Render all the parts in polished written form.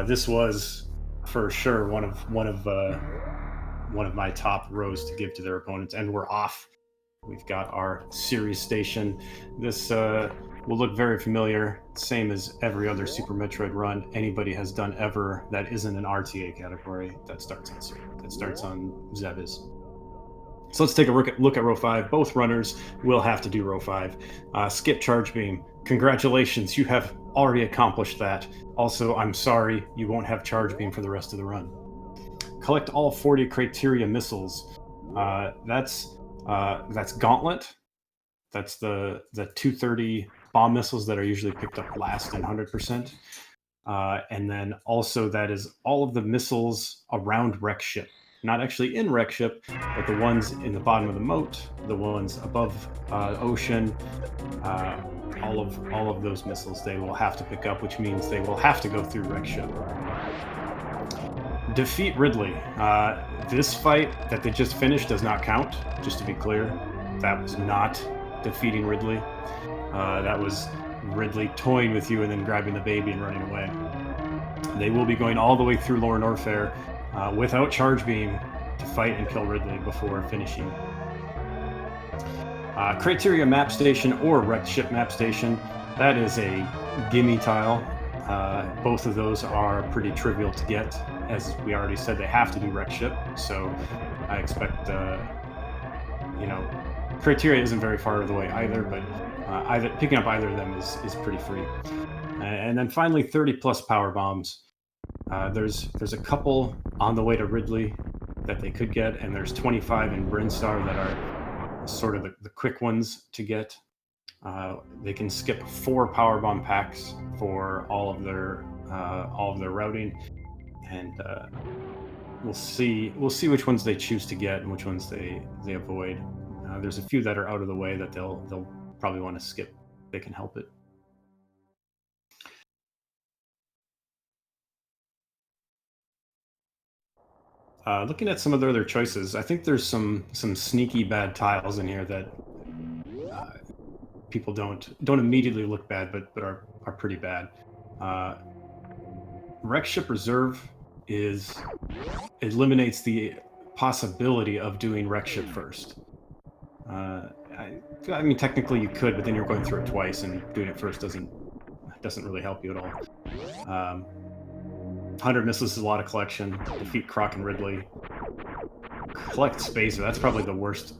This was for sure one of my top rows to give to their opponents, and we're off. We've got our series station. This will look very familiar, same as every other Super Metroid run anybody has done ever that isn't an RTA category that starts on Zebes. So let's take a look at row 5. Both runners will have to do row 5. Skip charge beam. Congratulations, you have already accomplished that. Also, I'm sorry, you won't have charge beam for the rest of the run. Collect all 40 criteria missiles. That's Gauntlet. That's the 230 bomb missiles that are usually picked up last in 100%. And then also that is all of the missiles around Wreck Ship. Not actually in Wreck Ship, but the ones in the bottom of the moat, the ones above ocean, all of those missiles they will have to pick up, which means they will have to go through Wreck Ship. Defeat Ridley. This fight that they just finished does not count, just to be clear. That was not defeating Ridley. That was Ridley toying with you and then grabbing the baby and running away. They will be going all the way through Lower Norfair without charge beam to fight and kill Ridley before finishing. Criteria map station or wrecked ship map station. That is a gimme tile. Both of those are pretty trivial to get. As we already said, they have to do wrecked ship. So I expect, criteria isn't very far of the way either, but picking up either of them is pretty free. And then finally, 30 plus power bombs. There's a couple on the way to Ridley that they could get, and there's 25 in Brinstar that are sort of the quick ones to get. They can skip 4 power bomb packs for all of their routing, and we'll see which ones they choose to get and which ones they avoid. There's a few that are out of the way that they'll probably want to skip. They can help it. Looking at some of their other choices, I think there's some sneaky bad tiles in here that people don't immediately look bad, but are pretty bad. Wreck Ship Reserve eliminates the possibility of doing Wreck Ship first. I mean, technically you could, but then you're going through it twice, and doing it first doesn't really help you at all. 100 missiles is a lot of collection. Defeat Croc and Ridley. Collect Spacer. That's probably the worst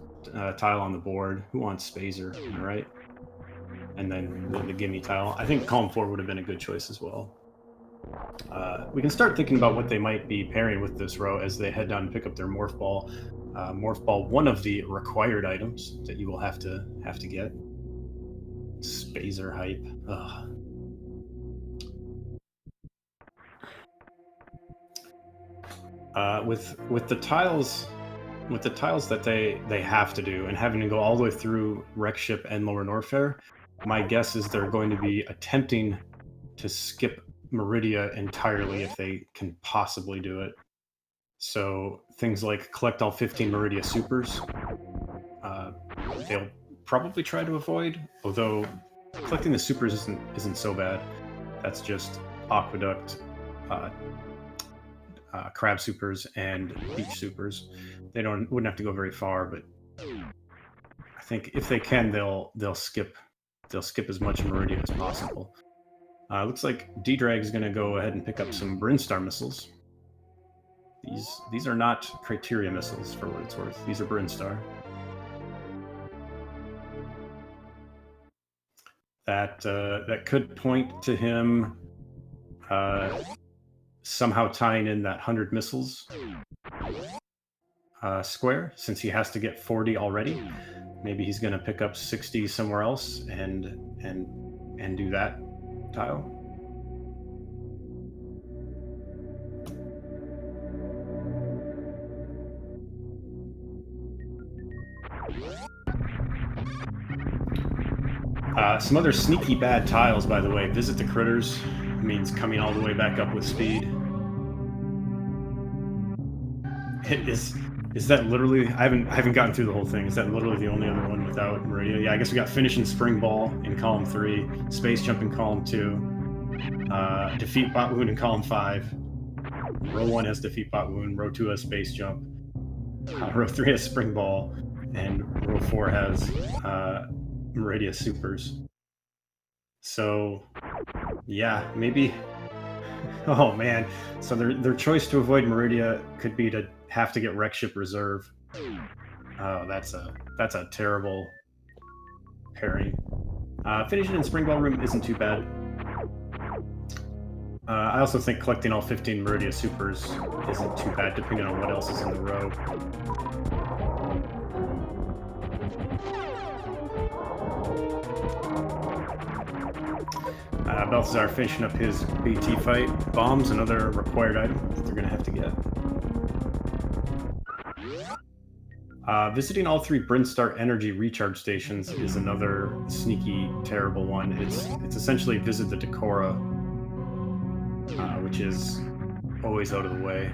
tile on the board. Who wants Spacer, right? And then the gimme tile. I think Column 4 would have been a good choice as well. We can start thinking about what they might be pairing with this row as they head down and pick up their Morph Ball. Morph Ball, one of the required items that you will have to get. Spacer hype. Ugh. With the tiles that they have to do, and having to go all the way through Wreck Ship and Lower Norfair, my guess is they're going to be attempting to skip Meridia entirely if they can possibly do it. So things like collect all 15 Meridia Supers, they'll probably try to avoid, although collecting the Supers isn't so bad. That's just Aqueduct, Crab Supers, and Beach Supers. They wouldn't have to go very far, but I think if they can, they'll skip as much Meridia as possible. Looks like Ddraig is going to go ahead and pick up some Brinstar missiles. These are not criteria missiles, for what it's worth. These are Brinstar. That could point to him somehow tying in that 100 missiles square, since he has to get 40 already. Maybe he's going to pick up 60 somewhere else and do that tile. Some other sneaky bad tiles, by the way. Visit the Critters means coming all the way back up with speed. Is that literally? I haven't gotten through the whole thing. Is that literally the only other one without Meridia? Yeah, I guess we got Finishing Spring Ball in column 3, Space Jump in column 2. defeat Bot Wound in column 5. Row 1 has defeat Bot Wound, row 2 has space jump, row 3 has spring ball, and row 4 has Meridia supers. So yeah, maybe. Oh man, so their choice to avoid Meridia could be to have to get Wreck Ship Reserve. Oh, that's a terrible pairing. Finishing in Spring Ball Room isn't too bad. I also think collecting all 15 Meridia Supers isn't too bad, depending on what else is in the row. Belthasar finishing up his BT fight. Bombs, another required item that they're going to have to get. Visiting all 3 Brinstar energy recharge stations is another sneaky, terrible one. It's essentially visit the Decora, which is always out of the way.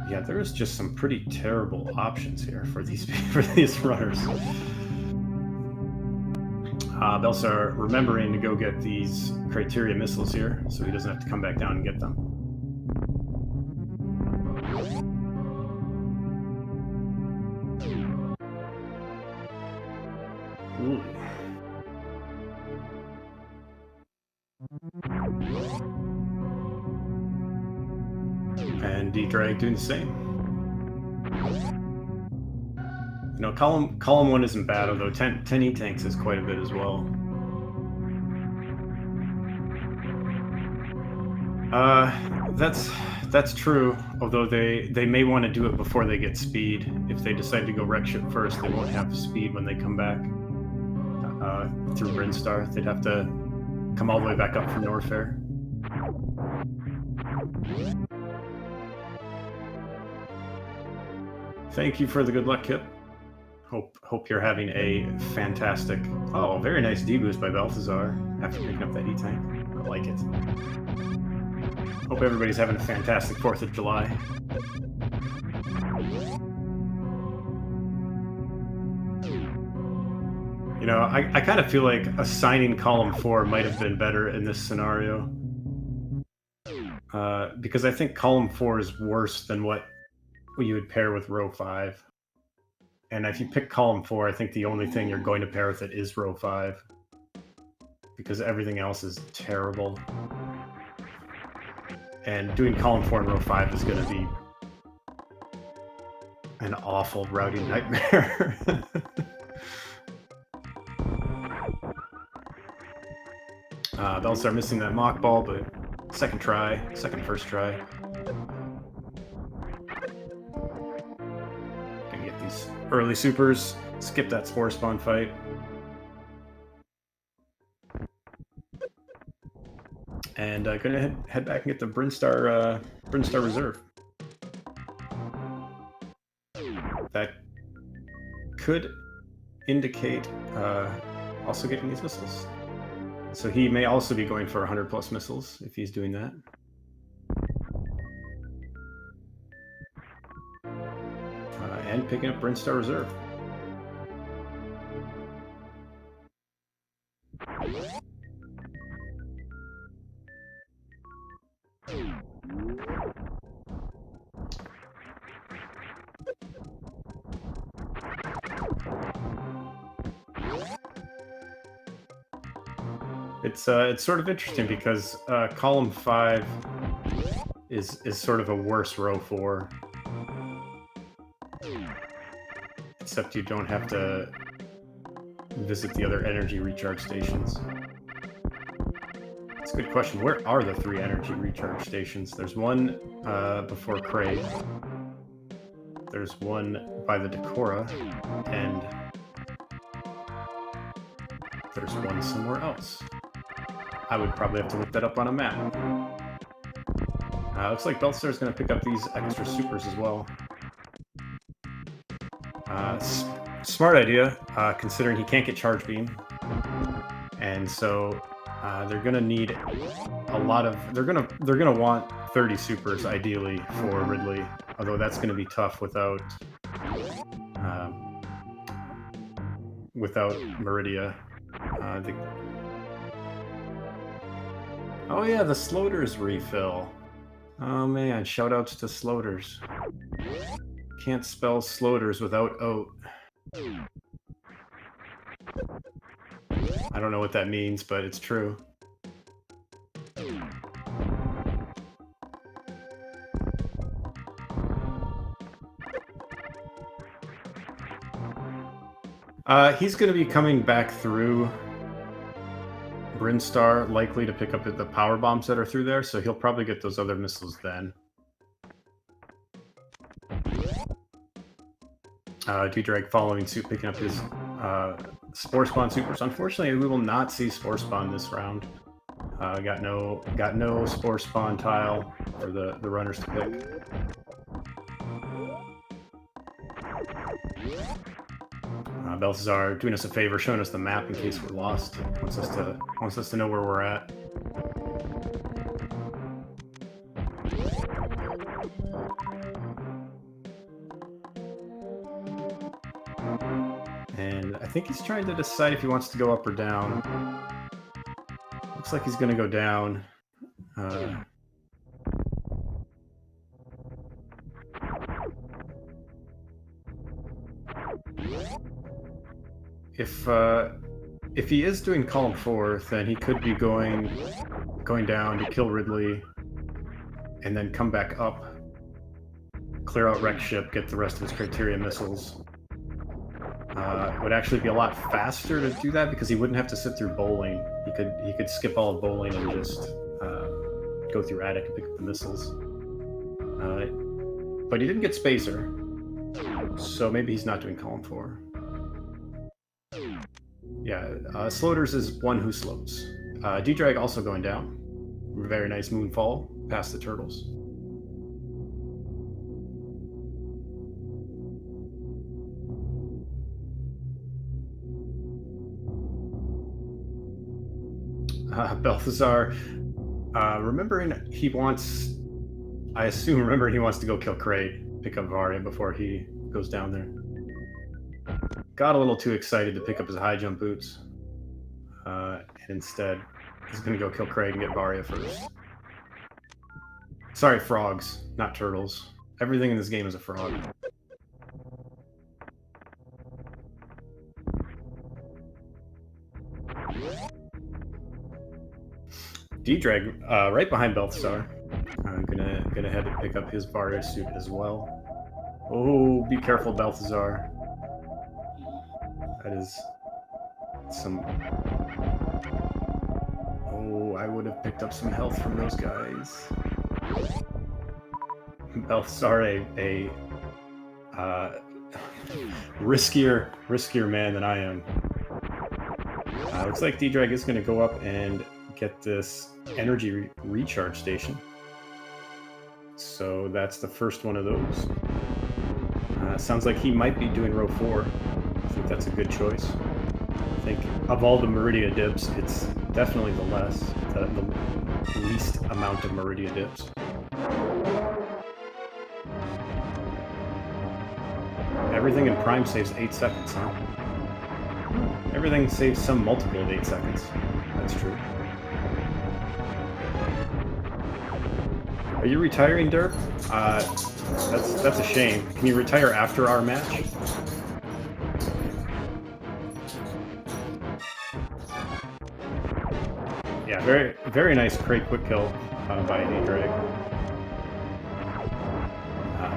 Yeah, there's just some pretty terrible options here for these runners. Belthasar remembering to go get these criteria missiles here, so he doesn't have to come back down and get them. Ooh. And Ddraig doing the same. You know, column 1 isn't bad, although 10 E-Tanks is quite a bit as well. That's true, although they may want to do it before they get speed. If they decide to go Wreck Ship first, they won't have speed when they come back through Brinstar. They'd have to come all the way back up from Norfair. Thank you for the good luck, Kip. Hope you're having a fantastic... Oh, very nice D-boost by Belthasar after picking up that E-Tank. I like it. Hope everybody's having a fantastic 4th of July. You know, I kind of feel like assigning column 4 might have been better in this scenario. Because I think column 4 is worse than what you would pair with row 5. And if you pick column 4, I think the only thing you're going to pair with it is row 5. Because everything else is terrible. And doing column 4 and row 5 is going to be an awful routing nightmare. Belthasar missing that mock ball, but second first try. Gonna get these early supers, skip that Spore Spawn fight. And gonna head back and get the Brinstar Reserve. That could indicate also getting these missiles. So he may also be going for 100 plus missiles if he's doing that. And picking up Brinstar Reserve. It's sort of interesting because column 5 is sort of a worse row 4. Except you don't have to visit the other energy recharge stations. It's a good question. Where are the 3 energy recharge stations? There's one before Craig. There's one by the Decora, and there's one somewhere else. I would probably have to look that up on a map. Looks like Belthasar is going to pick up these extra supers as well. Smart idea, considering he can't get Charge Beam. And so they're going to need a lot of... They're going to want 30 supers, ideally, for Ridley. Although that's going to be tough without Meridia. Oh yeah, the Sloaters refill. Oh man, shoutouts to Sloaters. Can't spell Sloaters without oat. I don't know what that means, but it's true. He's going to be coming back through Brinstar, likely to pick up the power bombs that are through there, so he'll probably get those other missiles then. Ddraig following suit, picking up his Spore Spawn supers. Unfortunately, we will not see Spore Spawn this round. Got no Spore Spawn tile for the runners to pick. Belthasar doing us a favor, showing us the map in case we're lost. Wants us to know where we're at. And I think he's trying to decide if he wants to go up or down. Looks like he's going to go down. If he is doing column 4, then he could be going down to kill Ridley, and then come back up, clear out Wreck Ship, get the rest of his criteria missiles. It would actually be a lot faster to do that because he wouldn't have to sit through bowling. He could skip all of bowling and just go through attic and pick up the missiles. But he didn't get Spacer, so maybe he's not doing column 4. Yeah, Sloaters is one who slows. Ddraig also going down. Very nice moonfall past the turtles. Belthasar, remembering he wants to go kill Kraid, pick up Varia before he goes down there. Got a little too excited to pick up his high jump boots, and instead he's going to go kill Kraid and get Varia first. Sorry, frogs, not turtles. Everything in this game is a frog. Ddraig, right behind Belthasar. I'm gonna head to pick up his Varia suit as well. Oh, be careful, Belthasar. That is some... Oh, I would have picked up some health from those guys. Belthasar, a riskier man than I am. Looks like Ddraig is going to go up and get this energy recharge station. So that's the first one of those. Sounds like he might be doing row 4. I think that's a good choice. I think of all the Meridia dips, it's definitely the least amount of Meridia dips. Everything in Prime saves 8 seconds, huh? Everything saves some multiple of 8 seconds. That's true. Are you retiring, Derp? That's a shame. Can you retire after our match? Yeah, very nice Kraid quick kill by Ddraig.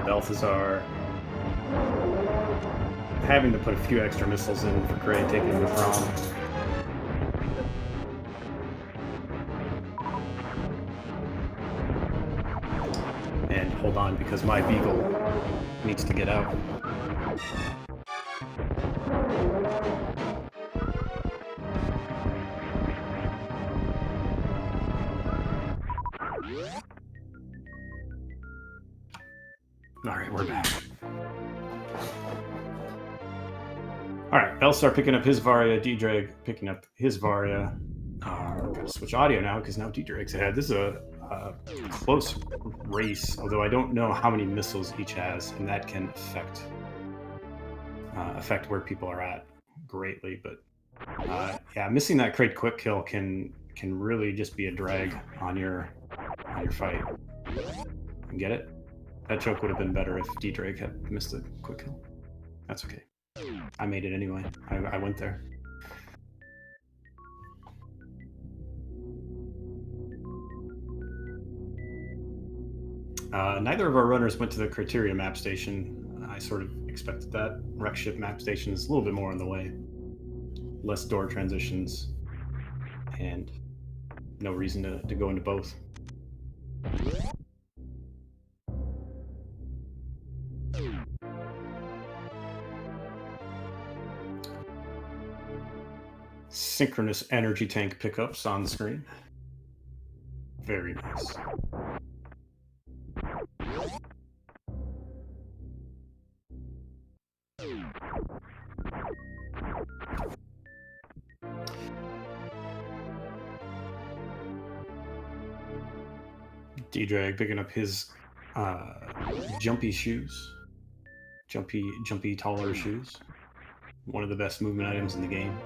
Belthasar having to put a few extra missiles in for Kraid, taking him to prom. And hold on, because my Beagle needs to get out. Alright, we're back. Alright, Belthasar picking up his Varia, Ddraig picking up his Varia. We're going to switch audio now, because now Ddraig's ahead. This is a close race, although I don't know how many missiles each has, and that can affect where people are at greatly. But yeah, missing that crate quick kill can really just be a drag on your fight. Get it? That choke would have been better if Ddraig had missed a quick kill. That's okay. I made it anyway. I went there. Neither of our runners went to the Criteria map station. I sort of expected that. Wreck Ship map station is a little bit more on the way. Less door transitions, and no reason to go into both. Synchronous energy tank pickups on the screen. Very nice. Ddraig picking up his jumpy shoes. Jumpy taller shoes. One of the best movement items in the game.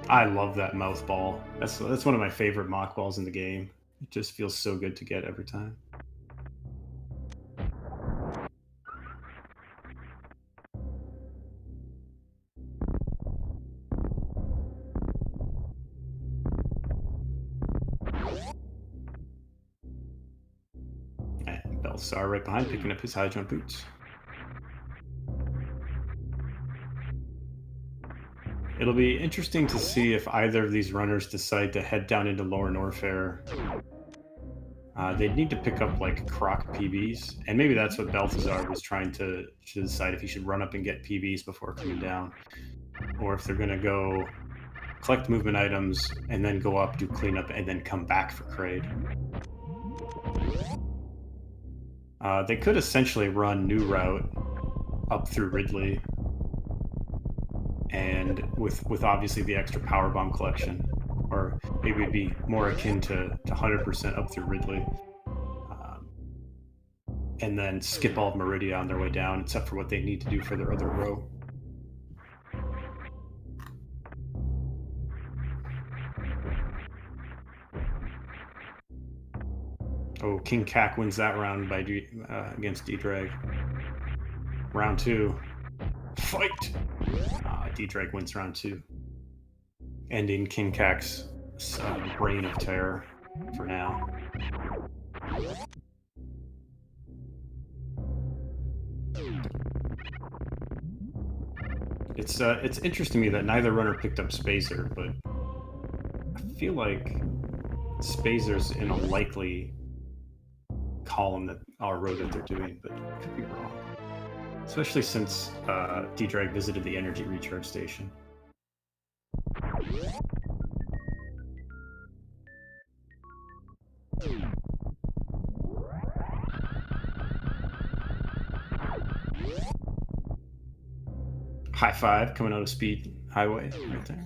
I love that mouth ball. That's one of my favorite mock balls in the game. It just feels so good to get every time. And Belthasar right behind, picking up his high jump boots. It'll be interesting to see if either of these runners decide to head down into Lower Norfair. They'd need to pick up like Croc PBs, and maybe that's what Belthasar was trying to decide if he should run up and get PBs before coming down, or if they're gonna go collect movement items and then go up, do cleanup, and then come back for Kraid. They could essentially run New Route up through Ridley, and with obviously the extra power bomb collection, or maybe it'd be more akin to 100% up through Ridley, and then skip all of Meridia on their way down, except for what they need to do for their other row. Oh, King Kak wins that round by against Ddraig. Round 2. Fight! Ddraig wins round 2. Ending King Kak's reign of terror for now. It's interesting to me that neither runner picked up Spacer, but I feel like Spacer's in a likely column that our row that they're doing, but I could be wrong. Especially since Ddraig visited the energy recharge station. High five coming out of Speed Highway right there.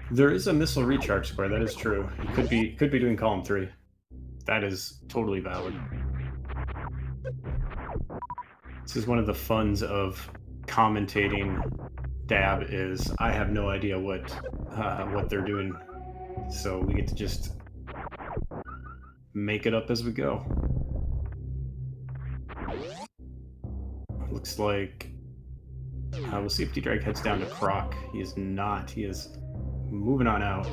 There is a missile recharge square, that is true. He could be doing column 3. That is totally valid. This is one of the funs of commentating Dab is I have no idea what they're doing, so we get to just make it up as we go. Looks like we'll see if Ddraig heads down to Croc. He is not. He is moving on out.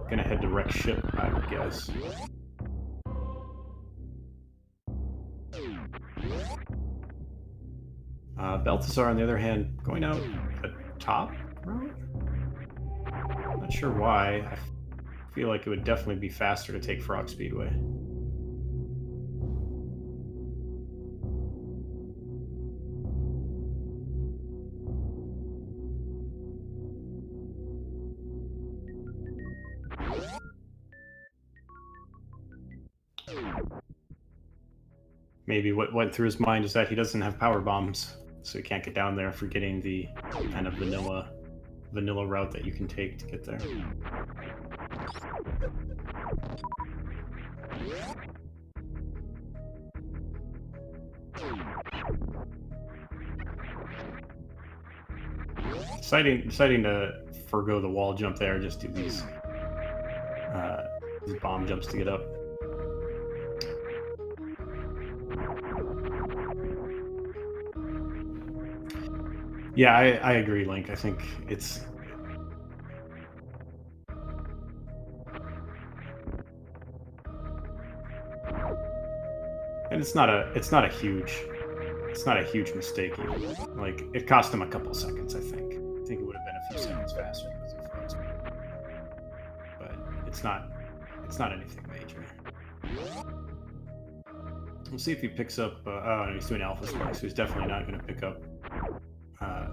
Gonna head to Wreck Ship, I would guess. Belthasar, on the other hand, going out the top route? Not sure why. I feel like it would definitely be faster to take Frog Speedway. Maybe what went through his mind is that he doesn't have power bombs, so he can't get down there, forgetting the kind of vanilla vanilla route that you can take to get there. Deciding to forgo the wall jump there, just do these bomb jumps to get up. Yeah, I agree, Link. I think it's... And it's not a huge mistake even. Like, it cost him a couple seconds, I think. I think it would have been a few seconds faster because of froze. But it's not anything major. We'll see if he picks up... oh, he's doing Alpha Spark, so he's definitely not going to pick up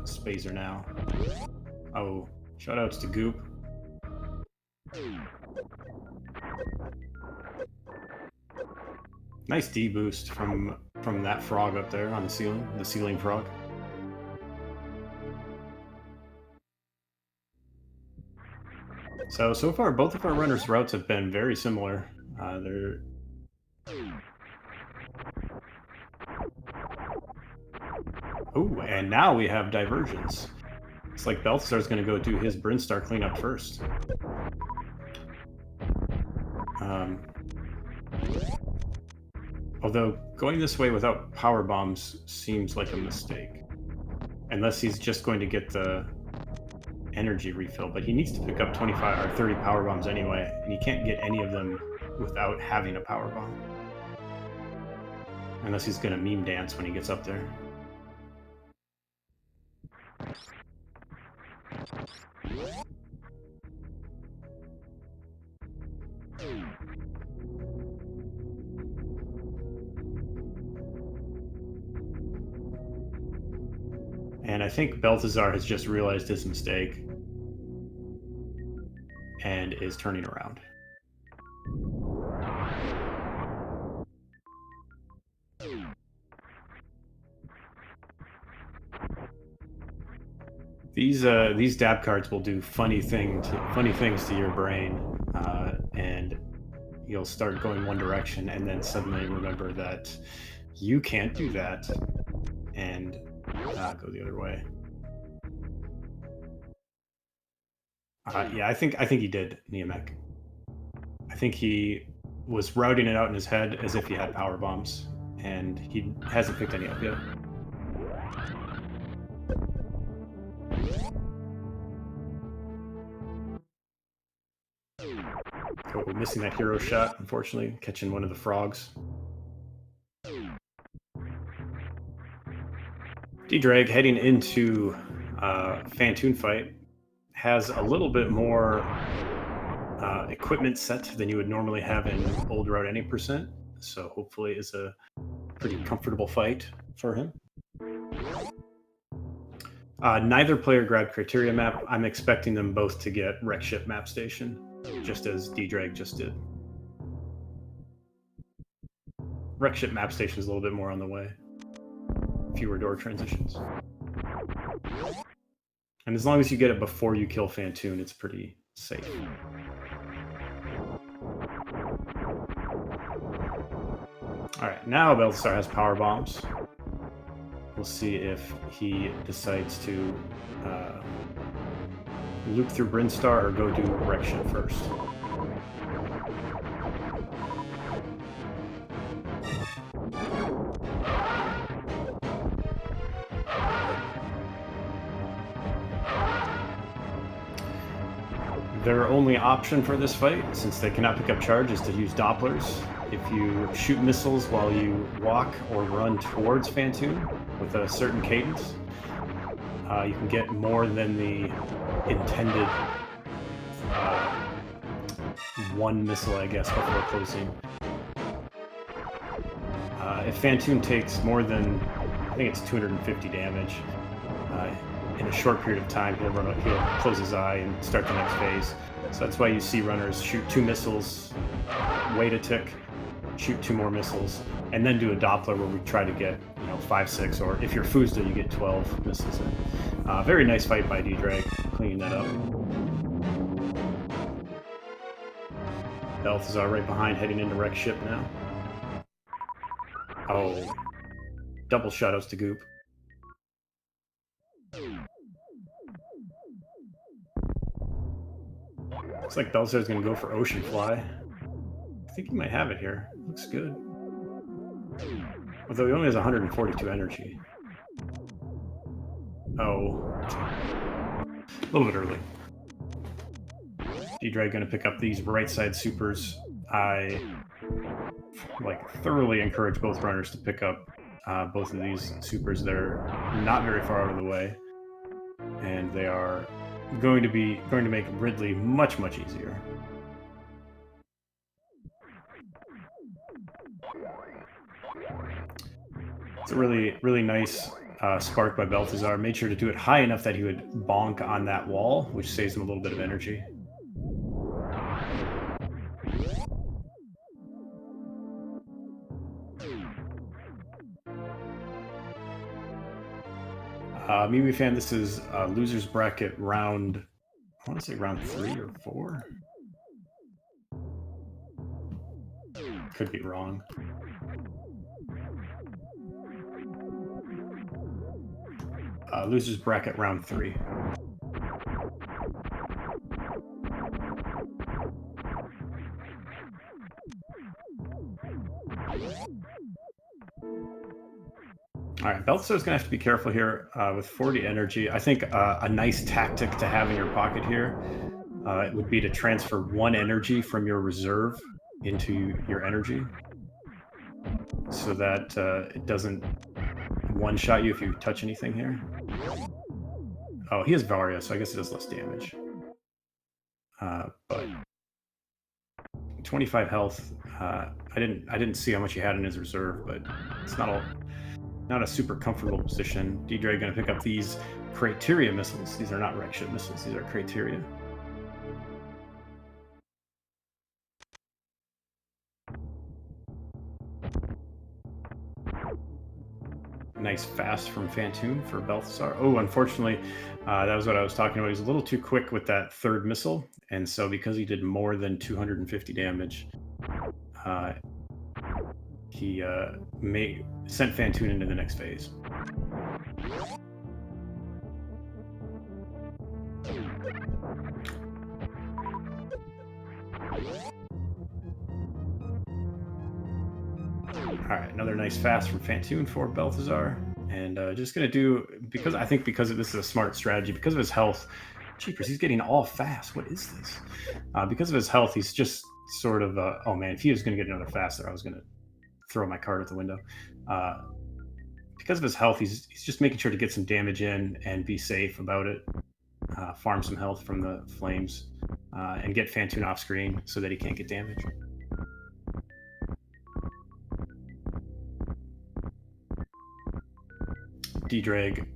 Spazer now. Oh, shoutouts to Goop. Nice D boost from that frog up there on the ceiling frog. So far, both of our runners' routes have been very similar. They're... Oh, and now we have diversions. It's like Belthasar's going to go do his Brinstar cleanup first. Although, going this way without power bombs seems like a mistake. Unless he's just going to get the energy refill, but he needs to pick up 25 or 30 power bombs anyway, and he can't get any of them without having a power bomb. Unless he's going to meme dance when he gets up there. And I think Belthasar has just realized his mistake and is turning around. These dab cards will do funny things to your brain, and you'll start going one direction, and then suddenly remember that you can't do that, and go the other way. Yeah, I think he did, Neomek. I think he was routing it out in his head as if he had power bombs, and he hasn't picked any up yet. Oh, missing that hero shot, unfortunately, catching one of the frogs. Ddraig heading into Phantoon fight has a little bit more equipment set than you would normally have in Old Route Any %, so hopefully it's a pretty comfortable fight for him. Neither player grabbed Criteria Map. I'm expecting them both to get Wreck Ship Map Station, just as Ddraig just did. Wreck Ship Map Station is a little bit more on the way. Fewer door transitions. And as long as you get it before you kill Phantoon, it's pretty safe. Alright, now Belthasar has power bombs. We'll see if he decides to loop through Brinstar or go do Wreck Ship first. Their only option for this fight, since they cannot pick up charge, is to use Dopplers. If you shoot missiles while you walk or run towards Phantoon with a certain cadence, you can get more than the intended one missile, I guess, before closing. If Phantoon takes more than, I think it's 250 damage, in a short period of time, he'll close his eye and start the next phase. So that's why you see runners shoot 2 missiles, wait a tick, shoot 2 more missiles, and then do a Doppler where we try to get 5, 6, or if you're Fuzda, you get 12 missiles in. Very nice fight by Ddraig. cleaning that up. Belthasar right behind, heading into wreck ship now. Oh, double shoutouts to Goop. Looks like Belthasar's going to go for Ocean Fly. I think he might have it here. Looks good. Although he only has 142 energy. Oh. A little bit early. Ddraig going to pick up these right side supers. I thoroughly encourage both runners to pick up both of these supers. They're not very far out of the way, and they are going to make Ridley much easier. It's a really nice spark by Belthasar. Made sure to do it high enough that he would bonk on that wall, which saves him a little bit of energy. Mimi fan, this is losers bracket round. I want to say round 3 or 4. Could be wrong. Losers bracket round 3. All right, Belthasar's going to have to be careful here with 40 energy. I think a nice tactic to have in your pocket here it would be to transfer 1 energy from your reserve into your energy so that it doesn't one-shot you if you touch anything here. Oh, he has Varia, so I guess it does less damage. But 25 health. I didn't see how much he had in his reserve, but it's not a super comfortable position. Ddraig going to pick up these Criteria missiles. These are not wreck ship missiles. These are Criteria. Nice fast from Phantoon for Belthasar. Oh, unfortunately, that was what I was talking about. He was a little too quick with that 3rd missile, and so because he did more than 250 damage, he sent Phantoon into the next phase. All right, another nice fast from Phantoon for Belthasar. And just going to do, because this is a smart strategy, because of his health, jeepers, he's getting all fast. What is this? Because of his health, he's just sort of, oh man, if he was going to get another fast there, I was going to throw my card out the window. Because of his health, he's just making sure to get some damage in and be safe about it. Farm some health from the flames and get Phantoon off screen so that he can't get damage. Ddraig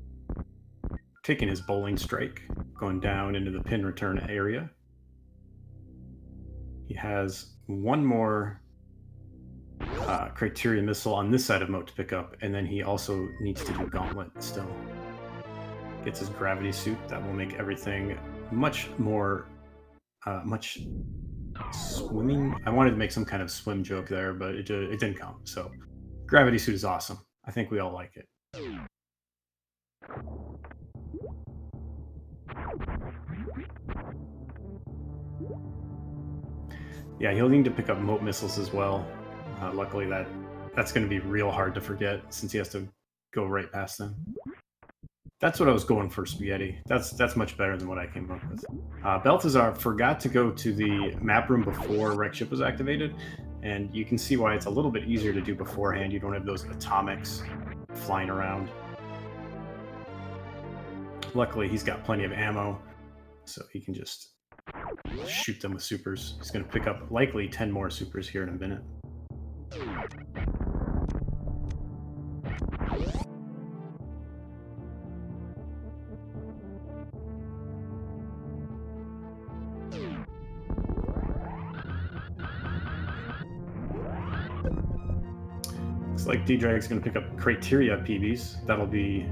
taking his bowling strike, going down into the pin return area. He has 1 more Criteria missile on this side of moat to pick up, and then he also needs to do Gauntlet still. Gets his gravity suit. That will make everything much more swimming. I wanted to make some kind of swim joke there, but it didn't come. So gravity suit is awesome. I think we all like it. Yeah, he'll need to pick up moat missiles as well. Luckily, that's going to be real hard to forget since he has to go right past them. That's what I was going for, Spaghetti. That's much better than what I came up with. Belthasar forgot to go to the map room before wreck ship was activated, and you can see why it's a little bit easier to do beforehand. You don't have those atomics flying around. Luckily, he's got plenty of ammo, so he can just shoot them with supers. He's going to pick up likely 10 more supers here in a minute. Looks like Ddraig's going to pick up Criteria PBs. That'll be...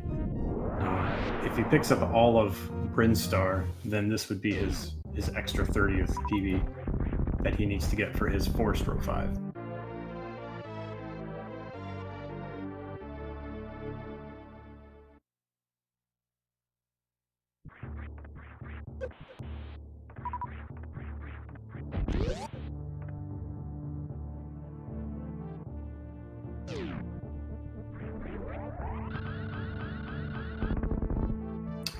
if he picks up all of Brinstar, then this would be his extra 30th PB that he needs to get for his Forest Row 5.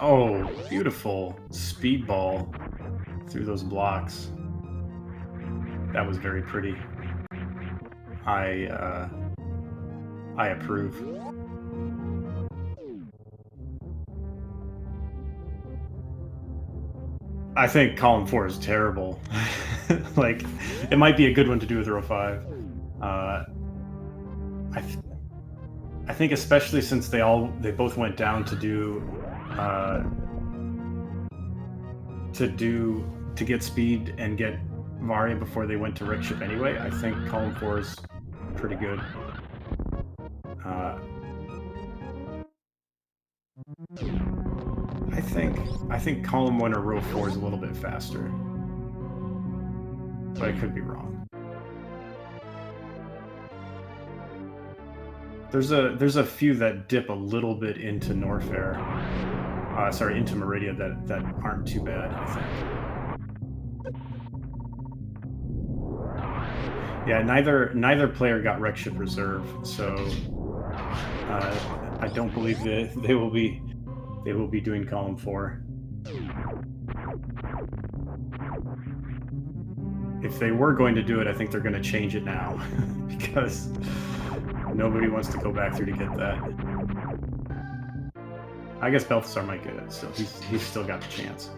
Oh, beautiful speedball through those blocks. That was very pretty. I approve. I think column 4 is terrible. Like, it might be a good one to do with row 5. I think especially since they both went down to get speed and get Varia before they went to Rick Ship anyway. I think column 4 is pretty good. I think column 1 or row 4 is a little bit faster, but I could be wrong. There's a few that dip a little bit into Norfair, into Meridia that aren't too bad, I think. Yeah, neither player got Wreck Ship Reserve, so I don't believe that they will be doing column 4. If they were going to do it, I think they're going to change it now because nobody wants to go back through to get that. I guess Belthasar might get it, so he's still got the chance.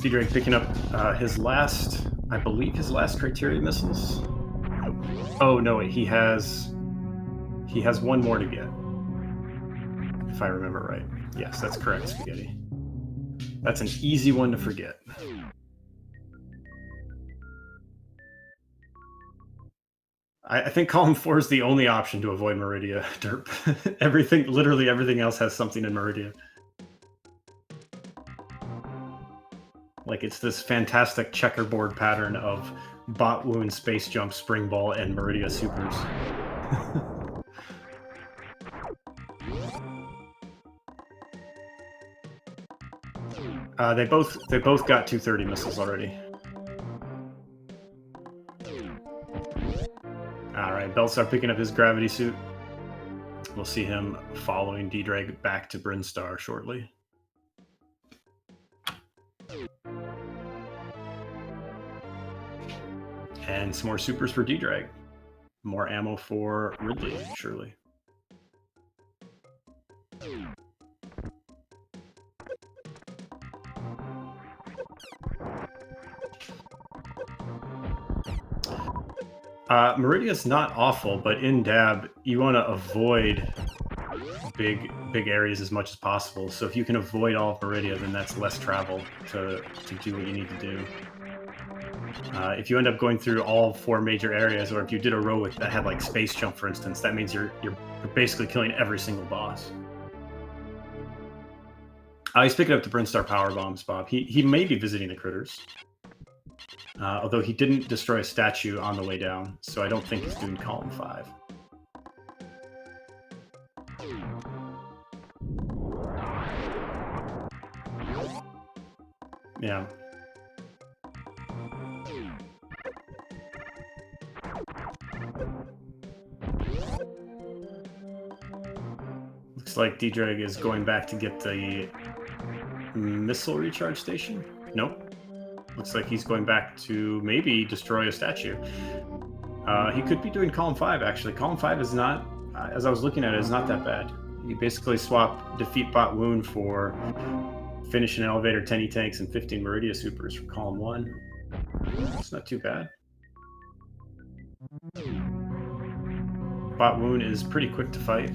Ddraig picking up I believe his last criteria missiles. Oh no, wait, he has one more to get, if I remember right. Yes, that's correct, Spaghetti. That's an easy one to forget. I think column 4 is the only option to avoid Meridia, derp. Literally everything else has something in Meridia. Like, it's this fantastic checkerboard pattern of Bot Wound, Space Jump, Spring Ball, and Meridia Supers. They both got 230 missiles already. Alright, Belthasar picking up his gravity suit. We'll see him following Ddraig back to Brinstar shortly. And some more supers for Ddraig. More ammo for Ridley, surely. Meridia's not awful, but in Dab, you want to avoid big areas as much as possible. So if you can avoid all of Meridia, then that's less travel to do what you need to do. If you end up going through all 4 major areas, or if you did a row that had like Space Jump, for instance, that means you're basically killing every single boss. He's picking up the Brinstar power bombs, Bob. He may be visiting the critters. Although he didn't destroy a statue on the way down, so I don't think he's doing column 5. Yeah. Looks like Ddraig is going back to get the missile recharge station. Nope. Looks like he's going back to maybe destroy a statue. He could be doing column 5, actually. Column 5 is not, as I was looking at it, is not that bad. You basically swap defeat Bot Wound for finish an elevator, 10 E-tanks, and 15 Meridia supers for column 1. It's not too bad. Bot Wound is pretty quick to fight.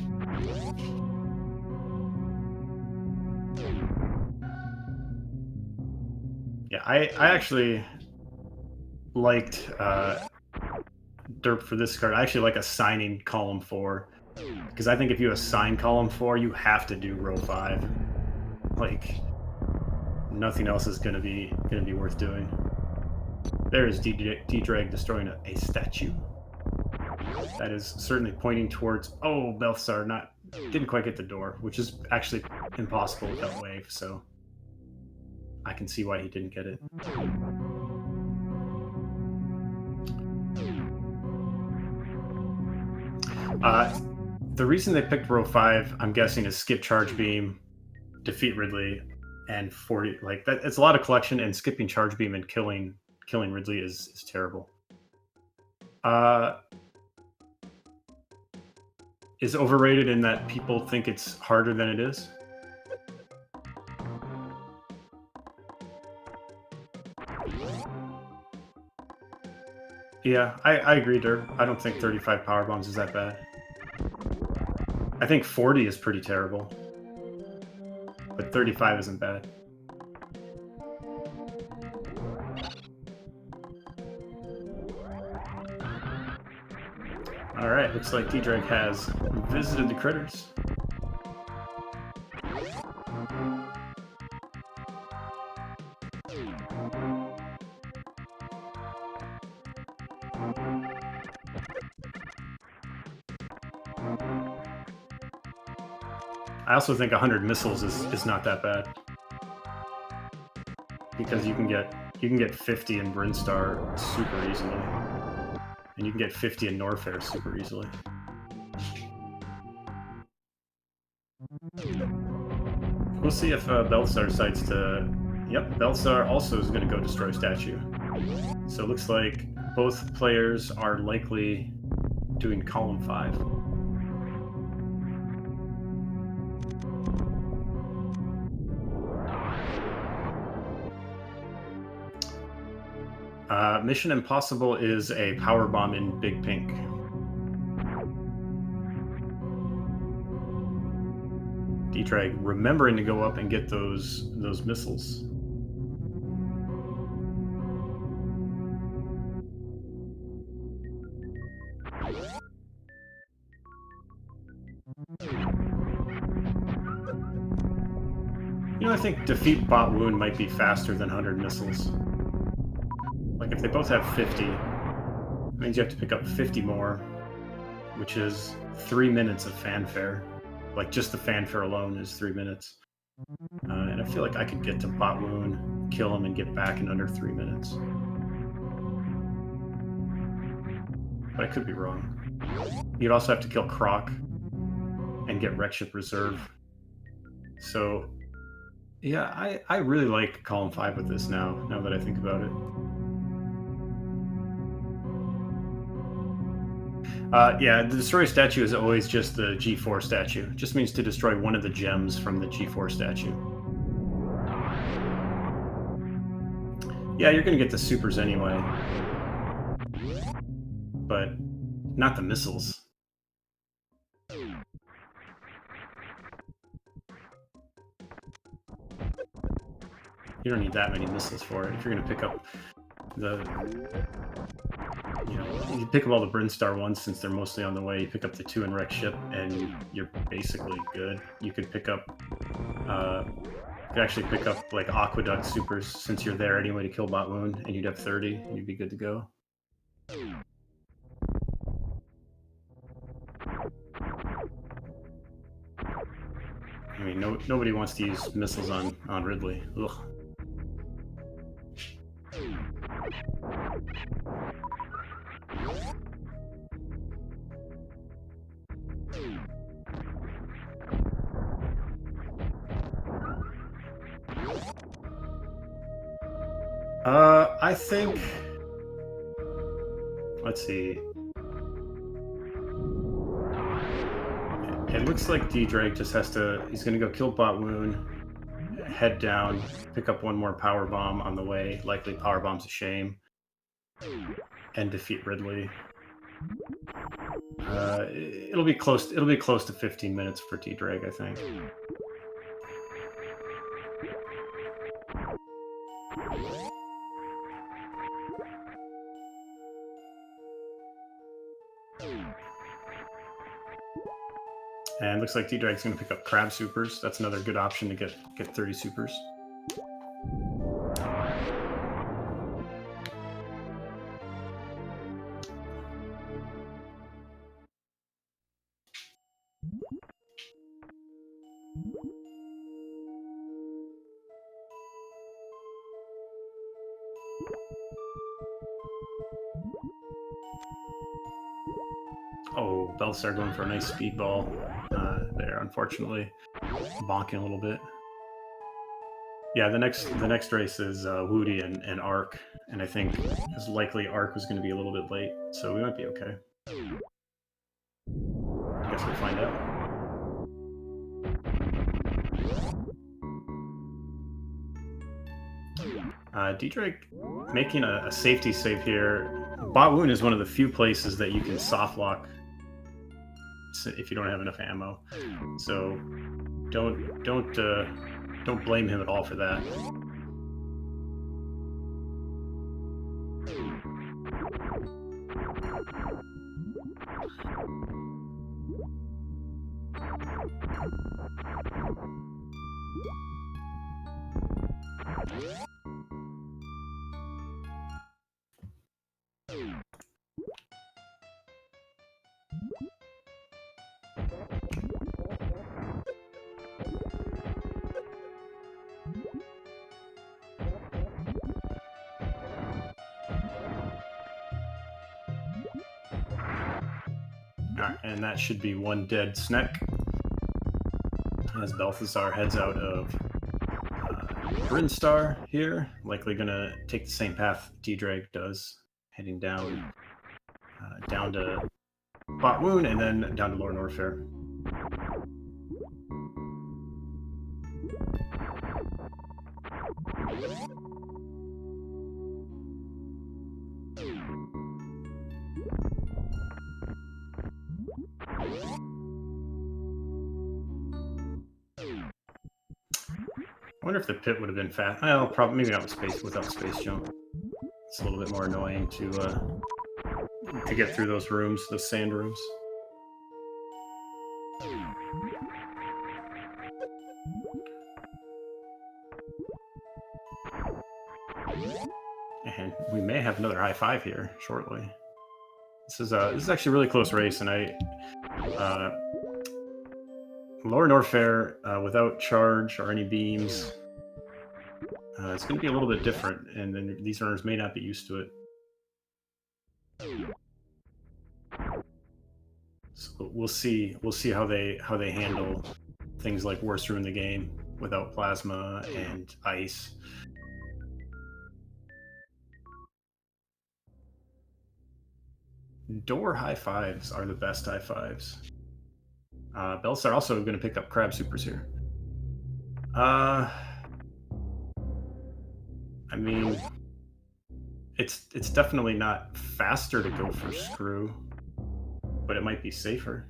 I actually liked Derp for this card. I actually like assigning column 4 because I think if you assign column 4, you have to do row 5. Like nothing else is gonna be worth doing. There is Ddraig destroying a statue. That is certainly pointing towards. Oh, Belthasar didn't quite get the door, which is actually impossible without wave. So I can see why he didn't get it. The reason they picked row 5, I'm guessing, is skip charge beam, defeat Ridley, and 40. Like that, it's a lot of collection, and skipping charge beam and killing Ridley is terrible. Is overrated in that people think it's harder than it is. Yeah, I agree, Derp. I don't think 35 power bombs is that bad. I think 40 is pretty terrible, but 35 isn't bad. All right, looks like Ddraig has visited the critters. I also think 100 missiles is not that bad because you can get 50 in Brinstar super easily, and you can get 50 in Norfair super easily. We'll see if Belthasar decides to. Yep, Belthasar also is going to go destroy statue. So it looks like both players are likely doing column 5. Mission Impossible is a power bomb in Big Pink. Ddraig remembering to go up and get those missiles. You know, I think defeat bot wound might be faster than 100 missiles. Like if they both have 50, it means you have to pick up 50 more, which is 3 minutes of fanfare. Like just the fanfare alone is 3 minutes. And I feel like I could get to bot wound, kill him, and get back in under 3 minutes. But I could be wrong. You'd also have to kill Croc and get Wreck Ship Reserve. So yeah, I really like column 5 with this now that I think about it. Yeah, the destroy statue is always just the G4 statue. It just means to destroy one of the gems from the G4 statue. Yeah, you're going to get the supers anyway. But not the missiles. You don't need that many missiles for it. If you're going to pick up you pick up all the Brinstar ones since they're mostly on the way. You pick up the 2 in Wreck Ship, and you're basically good. You could pick up, actually pick up like Aqueduct supers since you're there anyway to kill bot wound, and you'd have 30, and you'd be good to go. I mean, nobody wants to use missiles on Ridley. Ugh. I think. Let's see. It looks like Ddraig just has to. He's going to go kill bot wound, head down, pick up one more power bomb on the way. Likely power bomb's a shame, and defeat Ridley. It'll be close. It'll be close to 15 minutes for Ddraig, I think. And looks like Ddraig's going to pick up Crab Supers. That's another good option to get 30 Supers. Oh, Belthasar going for a nice speedball there, unfortunately. Bonking a little bit. Yeah, the next race is Woody and Ark, and I think it's likely Ark was going to be a little bit late, so we might be okay. I guess we'll find out. Ddraig making a safety save here. Botwoon is one of the few places that you can soft lock if you don't have enough ammo. So don't blame him at all for that. Alright, and that should be one dead Sneck as Belthasar heads out of Brinstar here. Likely gonna take the same path Ddraig does, heading down down to Botwoon and then down to Lower Norfair. I wonder if the pit would have been fast. Well, probably maybe not without space jump. It's a little bit more annoying to get through those rooms, those sand rooms. And we may have another high five here shortly. This is actually a really close race, and Lower Norfair without charge or any beams. It's going to be a little bit different, and then these runners may not be used to it. So we'll see how they handle things like worst room in the game without plasma and ice. Door high fives are the best high fives. Belthasar also going to pick up Crab Supers here. I mean, it's definitely not faster to go for Screw, but it might be safer.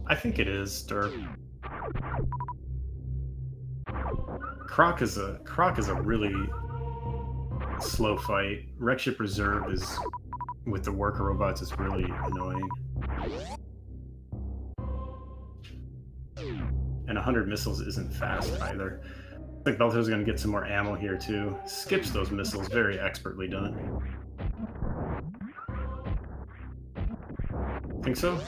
I think it is Derp. Croc is a really slow fight. Wreckship Reserve is with the worker robots is really annoying. And 100 missiles isn't fast either. I think Belthasar's going to get some more ammo here too. Skips those missiles, very expertly done. Think so?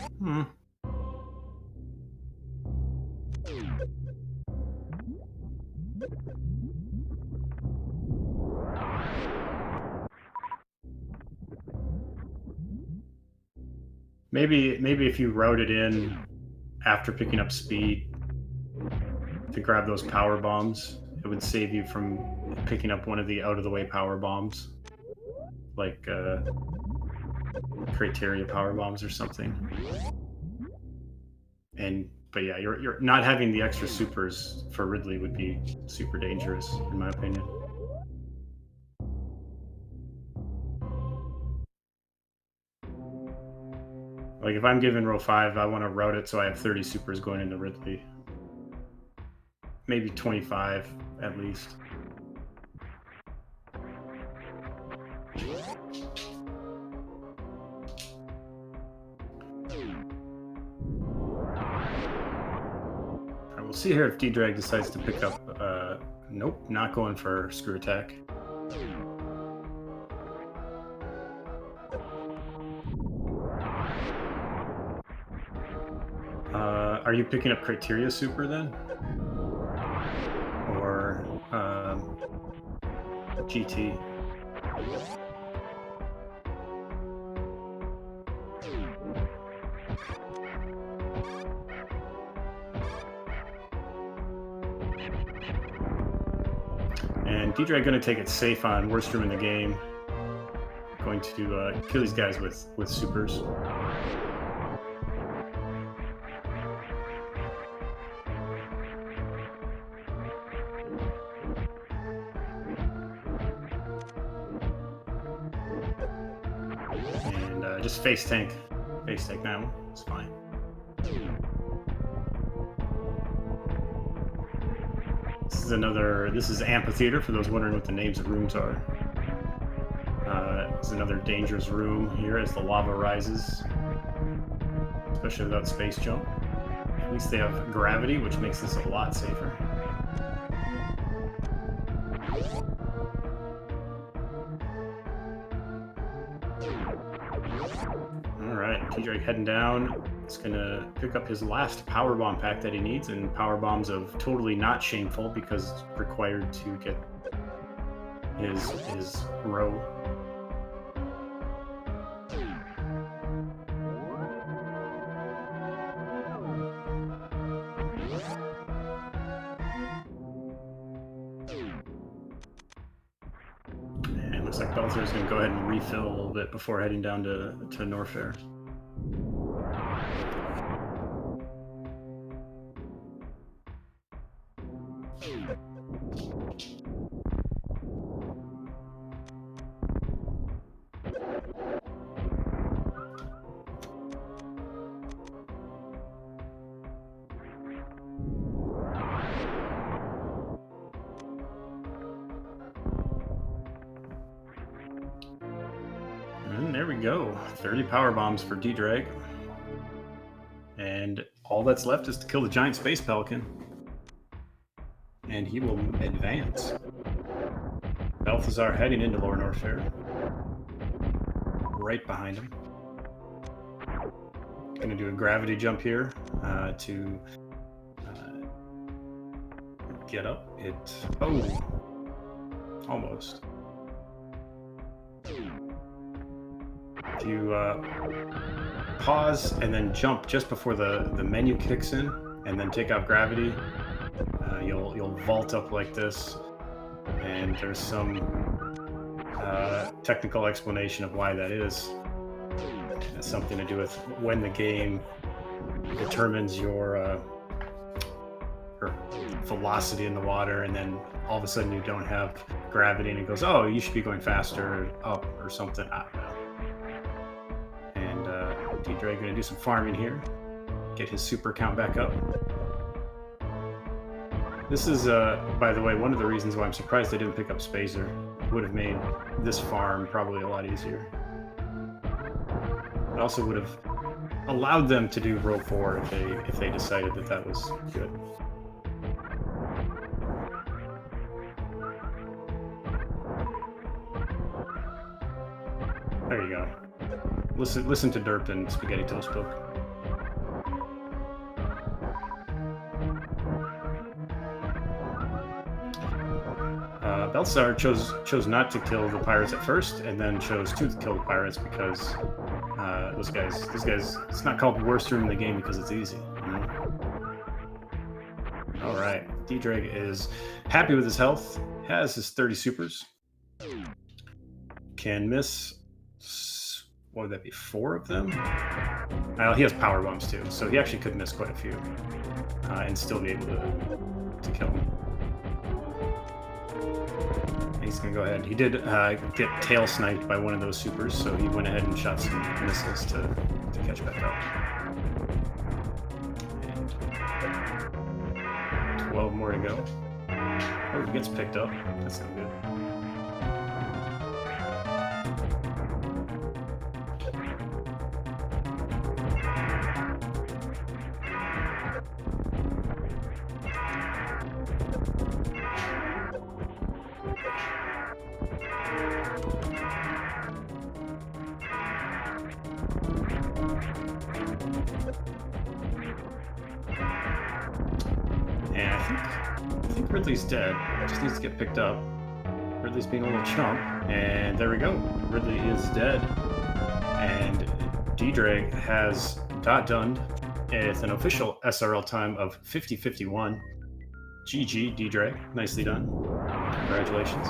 Maybe if you routed in after picking up speed to grab those power bombs, it would save you from picking up one of the out-of-the-way power bombs, like Criteria power bombs or something. But yeah, you're not having the extra supers for Ridley would be super dangerous, in my opinion. Like, if I'm given row 5, I want to route it so I have 30 supers going into Ridley. Maybe 25 at least. We'll see here if Ddraig decides to pick up. Nope, not going for screw attack. Are you picking up Criteria Super then? Or GT? And Ddraig going to take it safe on worst room in the game. Going to kill these guys with supers. And just face tank now. It's fine. This is Amphitheater, for those wondering what the names of rooms are. It's another dangerous room here as the lava rises, especially without space jump. At least they have gravity, which makes this a lot safer. Alright, Ddraig heading down. It's gonna pick up his last power bomb pack that he needs, and power bombs of totally not shameful because it's required to get his row. And looks like Belthasar is gonna go ahead and refill a little bit before heading down to Norfair. And there we go. 30 power bombs for Ddraig. And all that's left is to kill the giant space pelican. And he will advance. Belthasar heading into Lower Norfair. Right behind him. Gonna do a gravity jump here to get up. Almost. If you pause and then jump just before the menu kicks in, and then take off gravity, you'll vault up like this. And there's some technical explanation of why that is. It has something to do with when the game determines your velocity in the water, and then all of a sudden you don't have gravity, and it goes, oh, you should be going faster up or something. I don't know. And Ddraig going to do some farming here, get his super count back up. This is, by the way, one of the reasons why I'm surprised I didn't pick up Spacer. It would have made this farm probably a lot easier. It also would have allowed them to do row 4 if they decided that was good. There you go. Listen to Derp and Spaghetti Toast Book. Belthasar chose not to kill the pirates at first, and then chose to kill the pirates because those guys. It's not called worst room in the game because it's easy. You know? All right, Ddraig is happy with his health. Has his 30 supers. Can miss. What would that be? 4 of them? He has power bombs too, so he actually could miss quite a few and still be able to kill him. He's gonna go ahead. He did get tail sniped by one of those supers, so he went ahead and shot some missiles to catch back up. And 12 more to go. Oh, he gets picked up. That's not good. And I think Ridley's dead. Just needs to get picked up. Ridley's being a little chump. And there we go. Ridley is dead. And Ddraig has done with an official SRL time of 50:51. GG, Ddraig. Nicely done. Congratulations.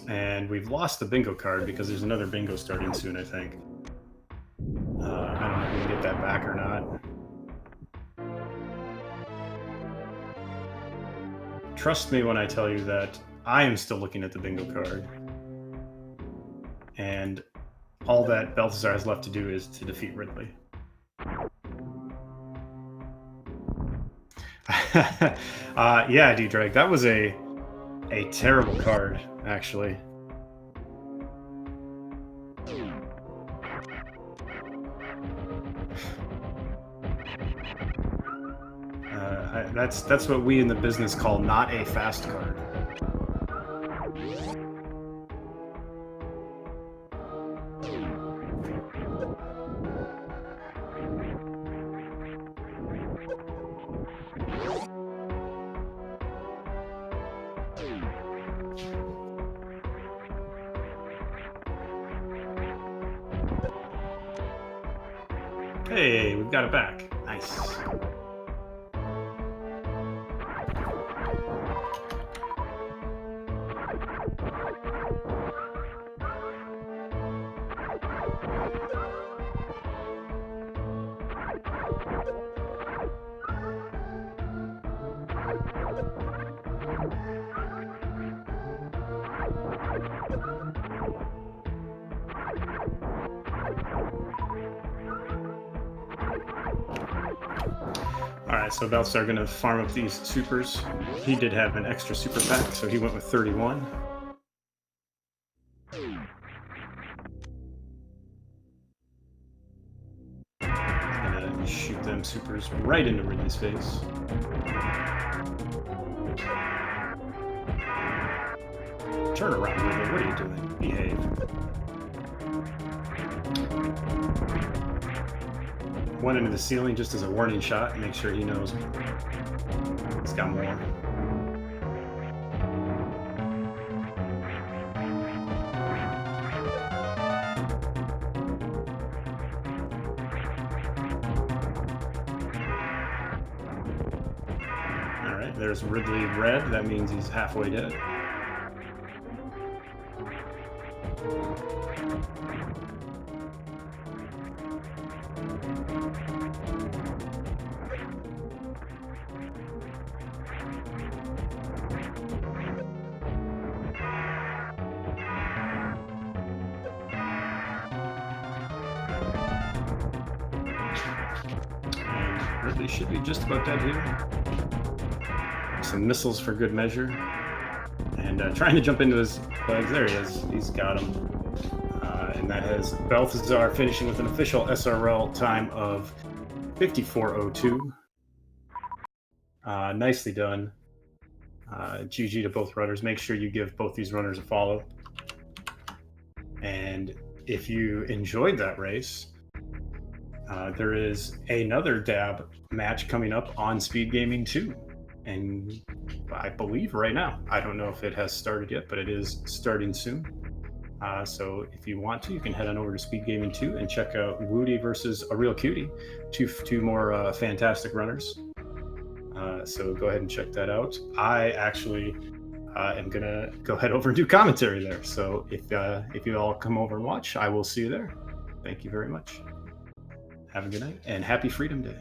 And we've lost the bingo card because there's another bingo starting soon, I think. I don't know if we can get that back or not. Trust me when I tell you that I am still looking at the bingo card. And all that Belthasar has left to do is to defeat Ridley. Yeah, Ddraig, that was a terrible card, actually. That's what we in the business call not a fast card. Hey, we've got it back. Nice. Alright, so Belthasar going to farm up these supers. He did have an extra super pack, so he went with 31. Gonna shoot them supers right into Ridley's face. Turn around, Ridley. What are you doing? Behave. One into the ceiling just as a warning shot. Make sure he knows he's got more. All right, there's Ridley red. That means he's halfway dead. And Ridley should be just about dead here. Some missiles for good measure. And trying to jump into his legs. There he is. He's got him. And that has Belthasar finishing with an official SRL time of 54:02. Nicely done. GG to both runners. Make sure you give both these runners a follow. And if you enjoyed that race, there is another dab match coming up on SpeedGaming 2. And I believe right now. I don't know if it has started yet, but it is starting soon. So if you want to, you can head on over to SpeedGaming 2 and check out Woody versus A Real Cutie. Two more fantastic runners. So go ahead and check that out. I actually am going to go head over and do commentary there. So if you all come over and watch, I will see you there. Thank you very much. Have a good night and happy Freedom Day.